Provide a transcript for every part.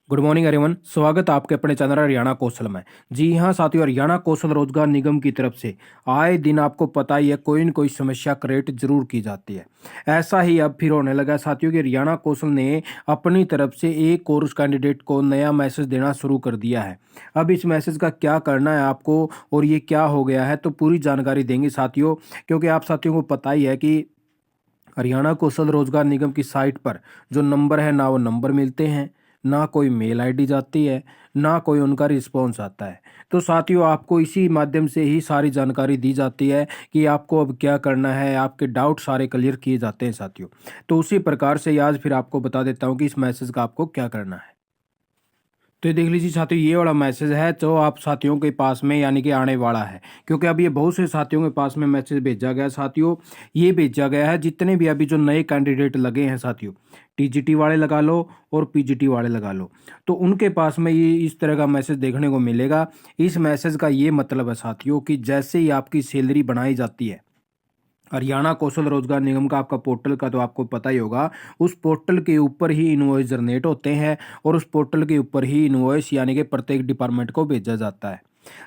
Good morning everyone. स्वागत है आपके अपने चैनल हरियाणा कौशल में। जी हाँ साथियों, हरियाणा कौशल रोजगार निगम की तरफ से आए दिन आपको पता ही है कोई न कोई समस्या क्रिएट जरूर की जाती है। ऐसा ही अब फिर होने लगा साथियों कि हरियाणा कौशल ने अपनी तरफ से एक और उस कैंडिडेट को नया मैसेज देना शुरू कर दिया है। अब इस मैसेज का क्या करना है आपको और ये क्या हो गया है, तो पूरी जानकारी देंगे साथियों। क्योंकि आप साथियों को पता ही है कि हरियाणा कौशल रोजगार निगम की साइट पर जो नंबर है ना वो नंबर मिलते हैं, ना कोई मेल आईडी जाती है, ना कोई उनका रिस्पॉन्स आता है। तो साथियों आपको इसी माध्यम से ही सारी जानकारी दी जाती है कि आपको अब क्या करना है, आपके डाउट सारे क्लियर किए जाते हैं साथियों। तो उसी प्रकार से आज फिर आपको बता देता हूँ कि इस मैसेज का आपको क्या करना है। तो ये देख लीजिए साथियों, ये वाला मैसेज है जो आप साथियों के पास में यानी कि आने वाला है। क्योंकि अब ये बहुत से साथियों के पास में मैसेज भेजा गया है साथियों। ये भेजा गया है जितने भी अभी जो नए कैंडिडेट लगे हैं साथियों, टीजीटी वाले लगा लो और पीजीटी वाले लगा लो, तो उनके पास में ये इस तरह का मैसेज देखने को मिलेगा। इस मैसेज का ये मतलब है साथियों कि जैसे ही आपकी सैलरी बनाई जाती है, हरियाणा कौशल रोजगार निगम का आपका पोर्टल का तो आपको पता ही होगा, उस पोर्टल के ऊपर ही इनवॉइस जनरेट होते हैं और उस पोर्टल के ऊपर ही इनवॉइस यानी कि प्रत्येक डिपार्टमेंट को भेजा जाता है।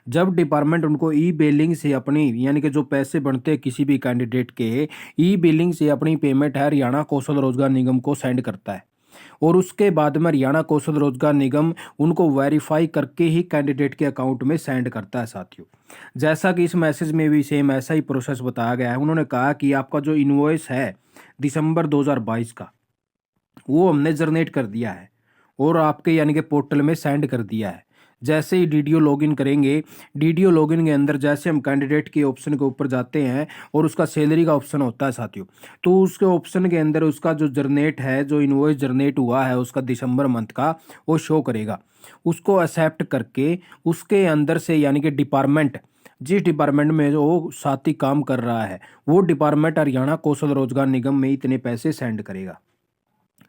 जब डिपार्टमेंट उनको ई बिलिंग से अपनी यानी कि जो पैसे बनते हैं किसी भी कैंडिडेट के, ई बिलिंग से अपनी पेमेंट है हरियाणा कौशल रोजगार निगम को सेंड करता है। और उसके बाद में हरियाणा कौशल रोजगार निगम उनको वेरीफाई करके ही कैंडिडेट के अकाउंट में सेंड करता है साथियों। जैसा कि इस मैसेज में भी सेम ऐसा ही प्रोसेस बताया गया है। उन्होंने कहा कि आपका जो इनवॉइस है दिसंबर 2022 का, वो हमने जनरेट कर दिया है और आपके यानी कि पोर्टल में सेंड कर दिया है। जैसे ही डीडीओ लॉगिन करेंगे, डीडीओ लॉगिन के अंदर जैसे हम कैंडिडेट के ऑप्शन के ऊपर जाते हैं और उसका सैलरी का ऑप्शन होता है साथियों, तो उसके ऑप्शन के अंदर उसका जो जनरेट है, जो इनवॉइस जनरेट हुआ है उसका दिसंबर मंथ का, वो शो करेगा। उसको एक्सेप्ट करके उसके अंदर से यानी कि डिपार्टमेंट, जिस डिपार्टमेंट में वो साथी काम कर रहा है, वो डिपार्टमेंट हरियाणा कौशल रोजगार निगम में इतने पैसे सेंड करेगा।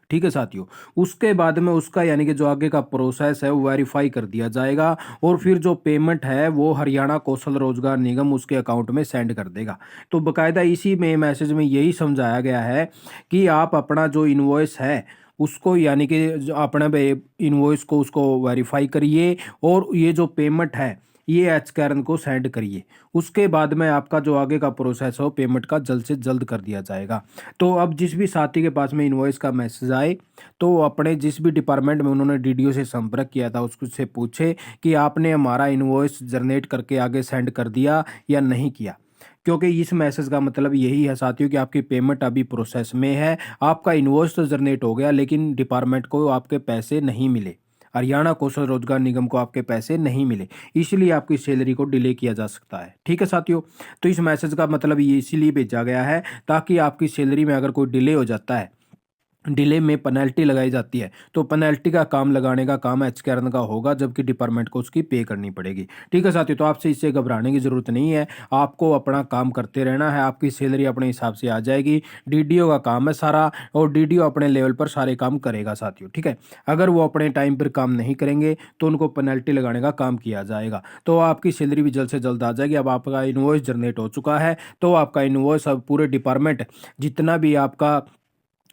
ठीक है साथियों। उसके बाद में उसका यानी कि जो आगे का प्रोसेस है वो वेरीफाई कर दिया जाएगा और फिर जो पेमेंट है वो हरियाणा कौशल रोजगार निगम उसके अकाउंट में सेंड कर देगा। तो बकायदा इसी में मैसेज में यही समझाया गया है कि आप अपना जो इनवॉइस है उसको यानी कि जो अपने इनवॉइस को उसको वेरीफाई करिए और ये जो पेमेंट है ये एच कैरन को सेंड करिए। उसके बाद में आपका जो आगे का प्रोसेस हो पेमेंट का जल्द से जल्द कर दिया जाएगा। तो अब जिस भी साथी के पास में इनवॉइस का मैसेज आए तो वो अपने जिस भी डिपार्टमेंट में उन्होंने डीडीओ से संपर्क किया था उसको से पूछे कि आपने हमारा इनवॉइस जनरेट करके आगे सेंड कर दिया या नहीं किया। क्योंकि इस मैसेज का मतलब यही है साथियों कि आपकी पेमेंट अभी प्रोसेस में है, आपका इनवॉइस तो जनरेट हो गया लेकिन डिपार्टमेंट को आपके पैसे नहीं मिले, हरियाणा कौशल रोजगार निगम को आपके पैसे नहीं मिले, इसलिए आपकी सैलरी को डिले किया जा सकता है। ठीक है साथियों। तो इस मैसेज का मतलब ये इसीलिए भेजा गया है ताकि आपकी सैलरी में अगर कोई डिले हो जाता है, डिले में पेनल्टी लगाई जाती है, तो पेनल्टी का काम लगाने का काम एच कैरन का होगा, जबकि डिपार्टमेंट को उसकी पे करनी पड़ेगी। ठीक है साथियों। तो आपसे इससे घबराने की जरूरत नहीं है, आपको अपना काम करते रहना है, आपकी सैलरी अपने हिसाब से आ जाएगी। डीडीओ का काम है सारा और डीडीओ अपने लेवल पर सारे काम करेगा साथियों। ठीक है। अगर वो अपने टाइम पर काम नहीं करेंगे तो उनको पेनल्टी लगाने का काम किया जाएगा। तो आपकी सैलरी भी जल्द से जल्द आ जाएगी। अब आपका इनवॉइस जनरेट हो चुका है तो आपका इनवॉइस अब पूरे डिपार्टमेंट जितना भी आपका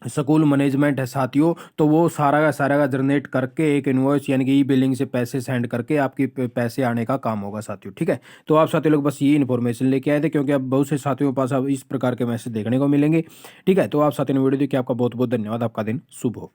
स्कूल मैनेजमेंट है साथियों, तो वो सारा का सारा का जनरेट करके एक इनवॉइस यानी कि ई बिलिंग से पैसे सेंड करके आपकी पैसे आने का काम होगा साथियों। ठीक है। तो आप साथियों लोग बस ये इन्फॉर्मेशन लेके आए थे क्योंकि अब बहुत से साथियों के पास अब इस प्रकार के मैसेज देखने को मिलेंगे। ठीक है। तो आप साथियों ने वीडियो देखिए, आपका बहुत बहुत धन्यवाद। आपका दिन शुभ हो।